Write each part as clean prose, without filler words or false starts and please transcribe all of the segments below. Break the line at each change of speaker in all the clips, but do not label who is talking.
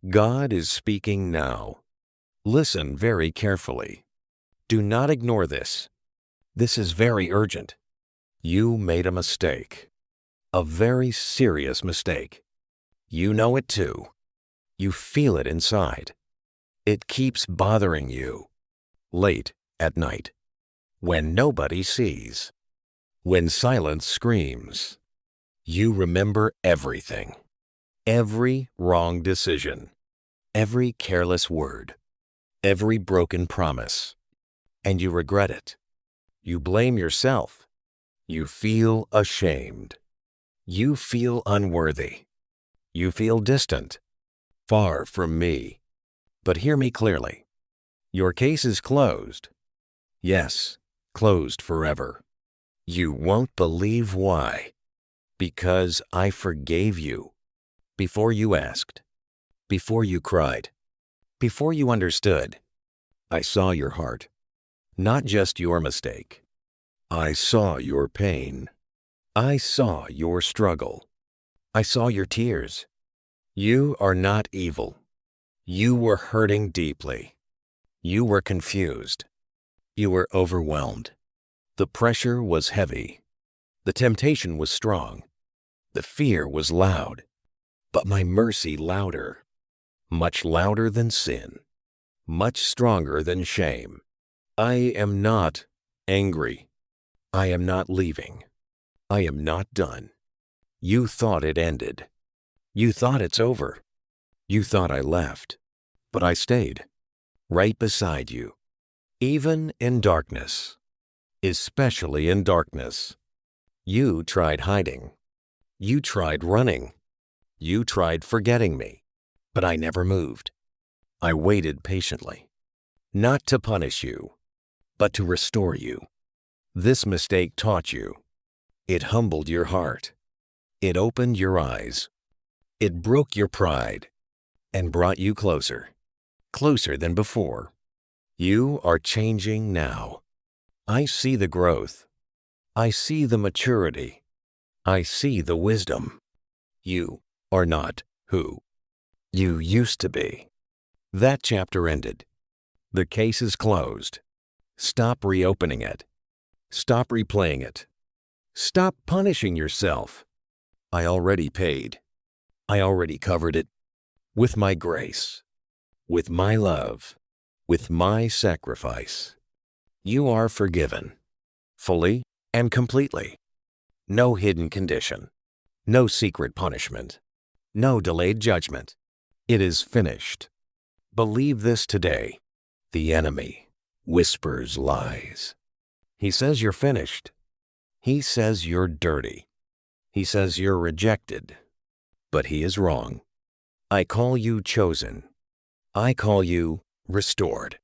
God is speaking now. Listen very carefully. Do not ignore this. This is very urgent. You made a mistake. A very serious mistake. You know it too. You feel it inside. It keeps bothering you. Late at night. When nobody sees. When silence screams. You remember everything. Every wrong decision. Every careless word. Every broken promise. And you regret it. You blame yourself. You feel ashamed. You feel unworthy. You feel distant. Far from me. But hear me clearly. Your case is closed. Yes, closed forever. You won't believe why. Because I forgave you. Before you asked. Before you cried. Before you understood. I saw your heart. Not just your mistake. I saw your pain. I saw your struggle. I saw your tears. You are not evil. You were hurting deeply. You were confused. You were overwhelmed. The pressure was heavy. The temptation was strong. The fear was loud. But my mercy louder. Much louder than sin. Much stronger than shame. I am not angry. I am not leaving. I am not done. You thought it ended. You thought it's over. You thought I left. But I stayed. Right beside you. Even in darkness. Especially in darkness. You tried hiding. You tried running. You tried forgetting me. But I never moved. I waited patiently. Not to punish you, but to restore you. This mistake taught you. It humbled your heart. It opened your eyes. It broke your pride and brought you closer. Closer than before. You are changing now. I see the growth. I see the maturity. I see the wisdom. You are not who you used to be. That chapter ended. The case is closed. Stop reopening it. Stop replaying it. Stop punishing yourself. I already paid. I already covered it. With my grace. With my love. With my sacrifice. You are forgiven. Fully and completely. No hidden condition. No secret punishment. No delayed judgment. It is finished. Believe this today. The enemy whispers lies. He says you're finished. He says you're dirty. He says you're rejected. But he is wrong. I call you chosen. I call you restored.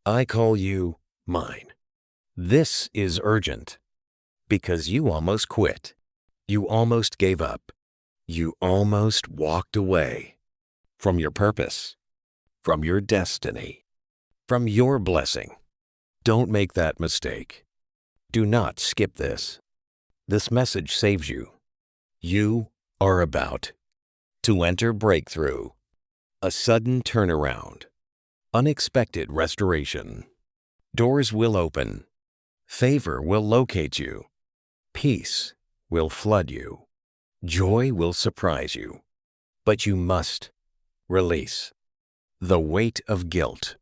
I call you mine. This is urgent. Because you almost quit. You almost gave up. You almost walked away. From your purpose. From your destiny. From your blessing. Don't make that mistake. Do not skip this. This message saves you. You are about to enter breakthrough. A sudden turnaround. Unexpected restoration. Doors will open. Favor will locate you. Peace will flood you. Joy will surprise you. But you must release the weight of guilt.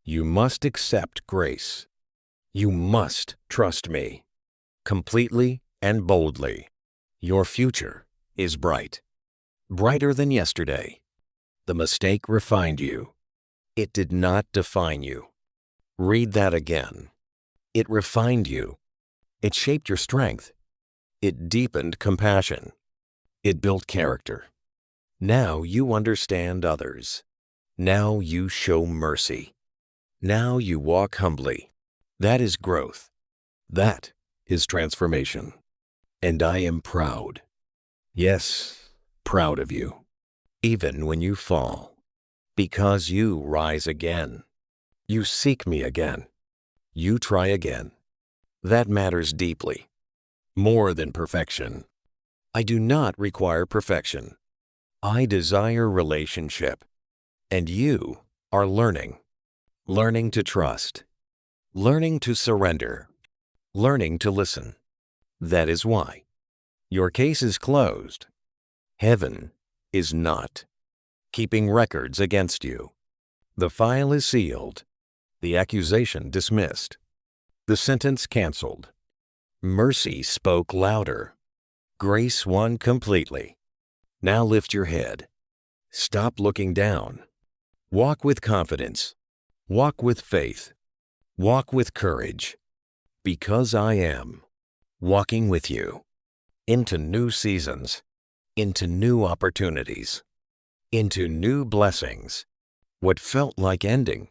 You must accept grace. You must trust me completely and boldly. Your future is bright. Brighter than yesterday. The mistake refined you. It did not define you. Read that again. It refined you. It shaped your strength. It deepened compassion. It built character. Now you understand others. Now you show mercy. Now you walk humbly. That is growth. That is transformation. And I am proud. Yes, proud of you. Even when you fall. Because you rise again. You seek me again. You try again. That matters deeply. More than perfection. I do not require perfection. I desire relationship. And you are learning. Learning to trust. Learning to surrender. Learning to listen. That is why your case is closed. Heaven is not keeping records against you. The file is sealed. The accusation dismissed. The sentence canceled. Mercy spoke louder. Grace won completely. Now lift your head. Stop looking down. Walk with confidence. Walk with faith. Walk with courage. Because I am walking with you into new seasons, into new opportunities, into new blessings. What felt like ending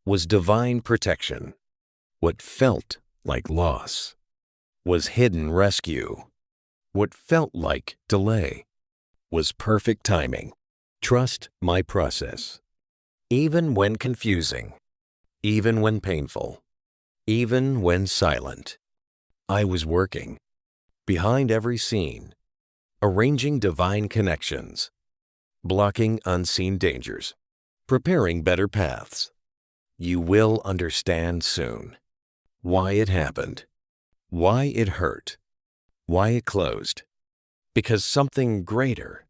was divine protection. What felt like loss was hidden rescue. What felt like delay was perfect timing. Trust my process. Even when confusing, even when painful, even when silent, I was working behind every scene, arranging divine connections, blocking unseen dangers, preparing better paths. You will understand soon why it happened, why it hurt, why it closed, because something greater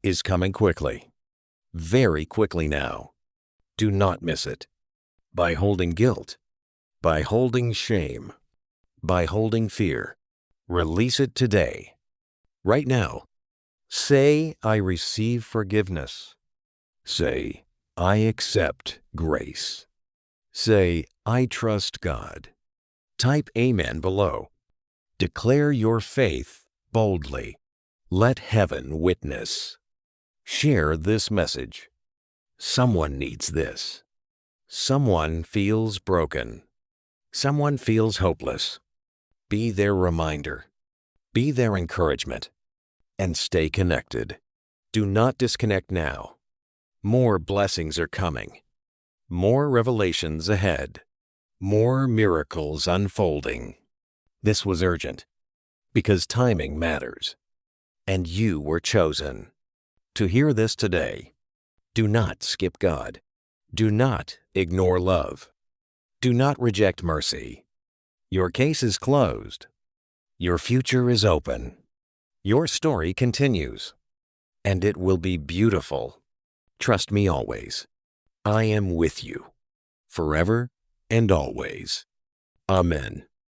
is coming quickly, very quickly now. Do not miss it. By holding guilt, by holding shame, by holding fear, release it today, right now. Say, I receive forgiveness. Say, I accept grace. Say, I trust God. Type Amen below. Declare your faith boldly. Let heaven witness. Share this message. Someone needs this. Someone feels broken. Someone feels hopeless. Be their reminder. Be their encouragement. And stay connected. Do not disconnect now. More blessings are coming. More revelations ahead. More miracles unfolding. This was urgent because timing matters. And you were chosen to hear this today. Do not skip God. Do not ignore love. Do not reject mercy. Your case is closed. Your future is open. Your story continues. And it will be beautiful. Trust me always. I am with you, forever and always. Amen.